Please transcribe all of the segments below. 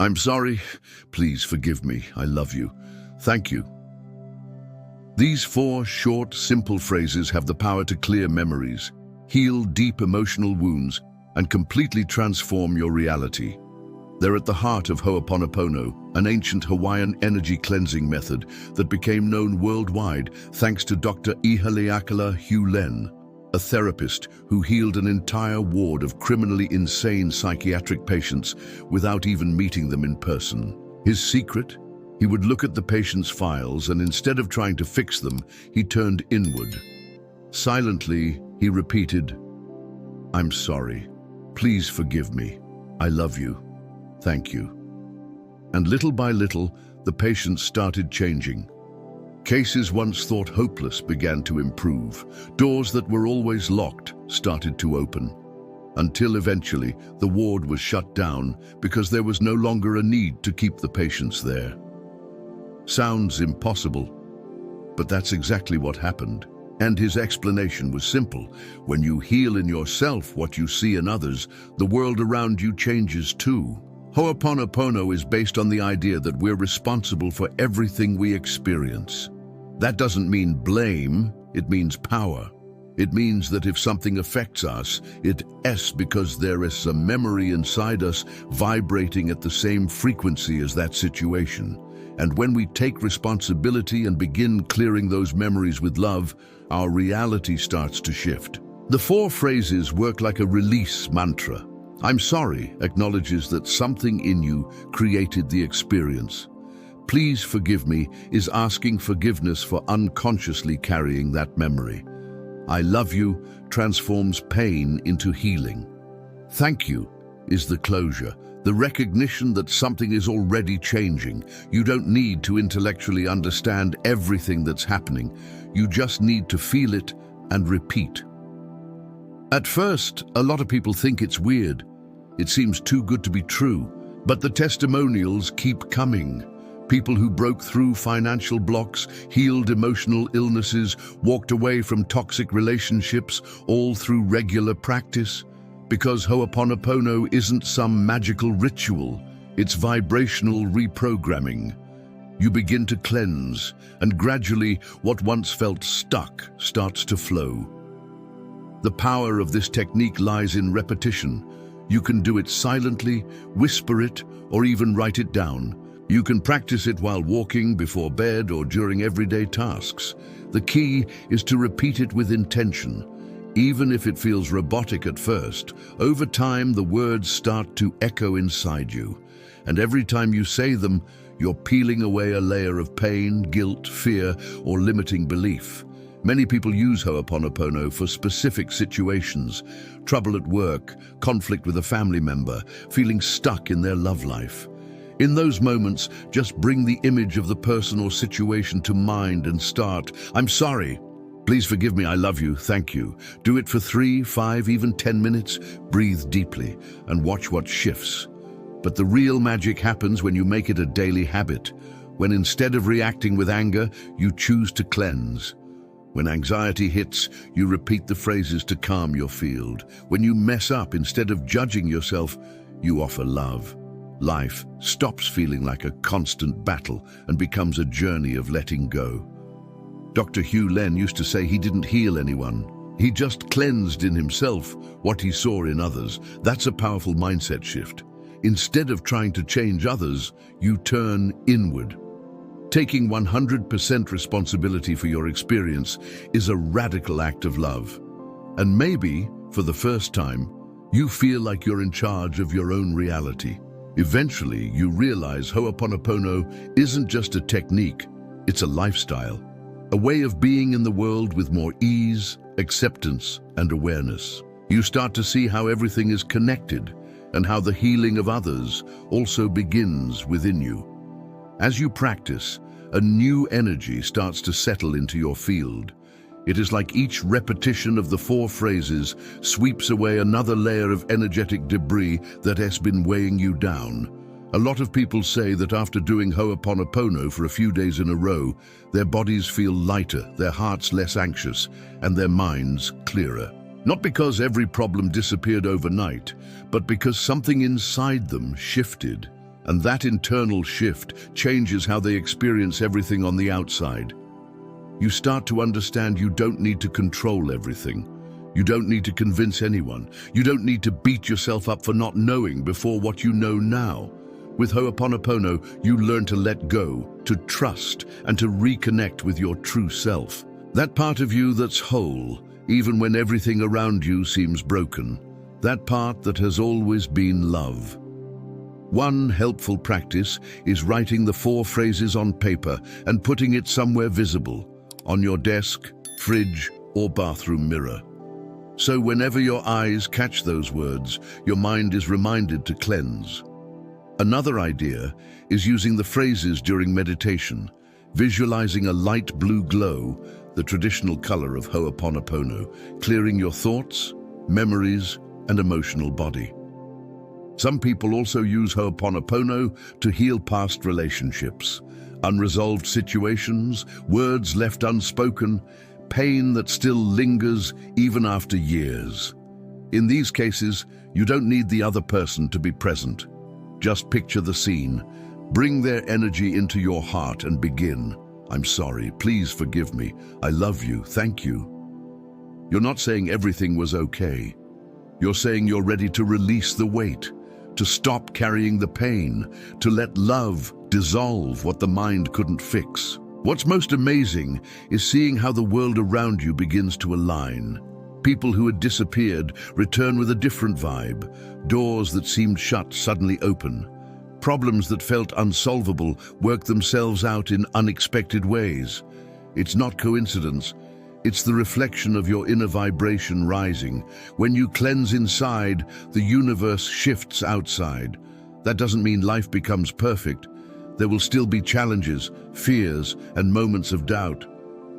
I'm sorry. Please forgive me. I love you. Thank you. These 4 short, simple phrases have the power to clear memories, heal deep emotional wounds, and completely transform your reality. They're at the heart of Ho'oponopono, an ancient Hawaiian energy cleansing method that became known worldwide thanks to Dr. Hew Len, a therapist who healed an entire ward of criminally insane psychiatric patients without even meeting them in person. His secret? He would look at the patient's files and instead of trying to fix them, he turned inward. Silently, he repeated, "I'm sorry. Please forgive me. I love you. Thank you." And little by little, the patient started changing. Cases once thought hopeless began to improve. Doors that were always locked started to open. Until eventually, the ward was shut down because there was no longer a need to keep the patients there. Sounds impossible, but that's exactly what happened. And his explanation was simple. When you heal in yourself what you see in others, the world around you changes too. Ho'oponopono is based on the idea that we're responsible for everything we experience. That doesn't mean blame, it means power. It means that if something affects us, it's because there is a memory inside us vibrating at the same frequency as that situation. And when we take responsibility and begin clearing those memories with love, our reality starts to shift. The 4 phrases work like a release mantra. I'm sorry acknowledges that something in you created the experience. Please forgive me is asking forgiveness for unconsciously carrying that memory. I love you transforms pain into healing. Thank you is the closure, the recognition that something is already changing. You don't need to intellectually understand everything that's happening. You just need to feel it and repeat. At first, a lot of people think it's weird. It seems too good to be true, but the testimonials keep coming. People who broke through financial blocks, healed emotional illnesses, walked away from toxic relationships, all through regular practice. Because Ho'oponopono isn't some magical ritual, it's vibrational reprogramming. You begin to cleanse, and gradually what once felt stuck starts to flow. The power of this technique lies in repetition. You can do it silently, whisper it, or even write it down. You can practice it while walking, before bed, or during everyday tasks. The key is to repeat it with intention. Even if it feels robotic at first, over time the words start to echo inside you. And every time you say them, you're peeling away a layer of pain, guilt, fear, or limiting belief. Many people use Ho'oponopono for specific situations: trouble at work, conflict with a family member, feeling stuck in their love life. In those moments, just bring the image of the person or situation to mind and start, "I'm sorry. Please forgive me, I love you, thank you." Do it for 3, 5, even 10 minutes. Breathe deeply and watch what shifts. But the real magic happens when you make it a daily habit. When instead of reacting with anger, you choose to cleanse. When anxiety hits, you repeat the phrases to calm your field. When you mess up, instead of judging yourself, you offer love. Life stops feeling like a constant battle and becomes a journey of letting go. Dr. Hew Len used to say he didn't heal anyone. He just cleansed in himself what he saw in others. That's a powerful mindset shift. Instead of trying to change others, you turn inward. Taking 100% responsibility for your experience is a radical act of love. And maybe, for the first time, you feel like you're in charge of your own reality. Eventually, you realize Ho'oponopono isn't just a technique, it's a lifestyle. A way of being in the world with more ease, acceptance, and awareness. You start to see how everything is connected and how the healing of others also begins within you. As you practice, a new energy starts to settle into your field. It is like each repetition of the 4 phrases sweeps away another layer of energetic debris that has been weighing you down. A lot of people say that after doing Ho'oponopono for a few days in a row, their bodies feel lighter, their hearts less anxious, and their minds clearer. Not because every problem disappeared overnight, but because something inside them shifted. And that internal shift changes how they experience everything on the outside. You start to understand you don't need to control everything. You don't need to convince anyone. You don't need to beat yourself up for not knowing before what you know now. With Ho'oponopono, you learn to let go, to trust, and to reconnect with your true self. That part of you that's whole, even when everything around you seems broken. That part that has always been love. One helpful practice is writing the 4 phrases on paper and putting it somewhere visible, on your desk, fridge, or bathroom mirror. So whenever your eyes catch those words, your mind is reminded to cleanse. Another idea is using the phrases during meditation, visualizing a light blue glow, the traditional color of Ho'oponopono, clearing your thoughts, memories, and emotional body. Some people also use Ho'oponopono to heal past relationships, unresolved situations, words left unspoken, pain that still lingers even after years. In these cases, you don't need the other person to be present. Just picture the scene. Bring their energy into your heart and begin. I'm sorry, please forgive me. I love you, thank you. You're not saying everything was okay. You're saying you're ready to release the weight, to stop carrying the pain, to let love dissolve what the mind couldn't fix. What's most amazing is seeing how the world around you begins to align. People who had disappeared return with a different vibe. Doors that seemed shut suddenly open. Problems that felt unsolvable work themselves out in unexpected ways. It's not coincidence. It's the reflection of your inner vibration rising. When you cleanse inside, the universe shifts outside. That doesn't mean life becomes perfect. There will still be challenges, fears, and moments of doubt.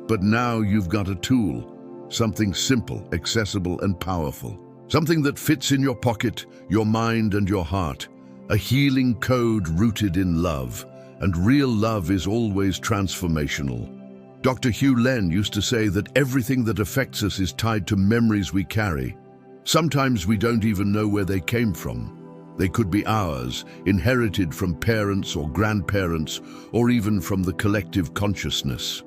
But now you've got a tool, something simple, accessible, and powerful. Something that fits in your pocket, your mind, and your heart. A healing code rooted in love. And real love is always transformational. Dr. Hew Len used to say that everything that affects us is tied to memories we carry. Sometimes we don't even know where they came from. They could be ours, inherited from parents or grandparents, or even from the collective consciousness.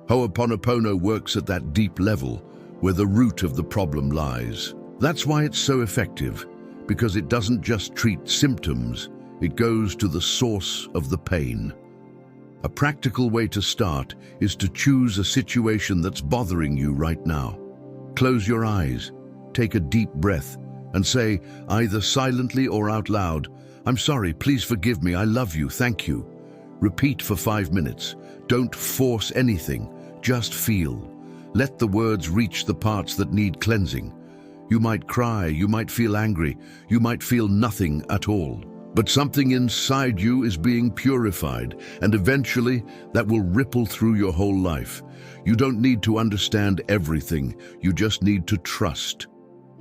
Ho'oponopono works at that deep level, where the root of the problem lies. That's why it's so effective, because it doesn't just treat symptoms, it goes to the source of the pain. A practical way to start is to choose a situation that's bothering you right now. Close your eyes, take a deep breath, and say, either silently or out loud, I'm sorry, please forgive me, I love you, thank you. Repeat for 5 minutes. Don't force anything, just feel. Let the words reach the parts that need cleansing. You might cry, you might feel angry, you might feel nothing at all. But something inside you is being purified, and eventually that will ripple through your whole life. You don't need to understand everything, you just need to trust.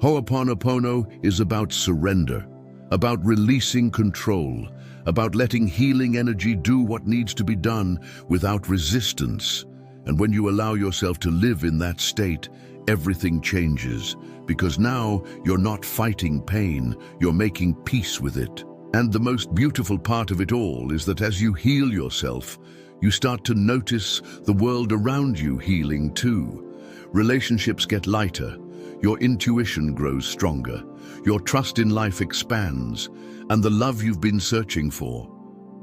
Ho'oponopono is about surrender, about releasing control, about letting healing energy do what needs to be done without resistance. And when you allow yourself to live in that state, everything changes, because now you're not fighting pain, you're making peace with it. And the most beautiful part of it all is that as you heal yourself, you start to notice the world around you healing too. Relationships get lighter. Your intuition grows stronger, your trust in life expands, and the love you've been searching for,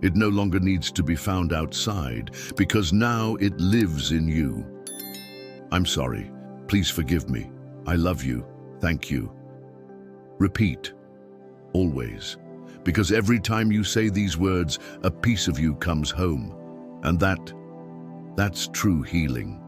it no longer needs to be found outside, because now it lives in you. I'm sorry, please forgive me, I love you, thank you. Repeat, always, because every time you say these words, a piece of you comes home, and that's true healing.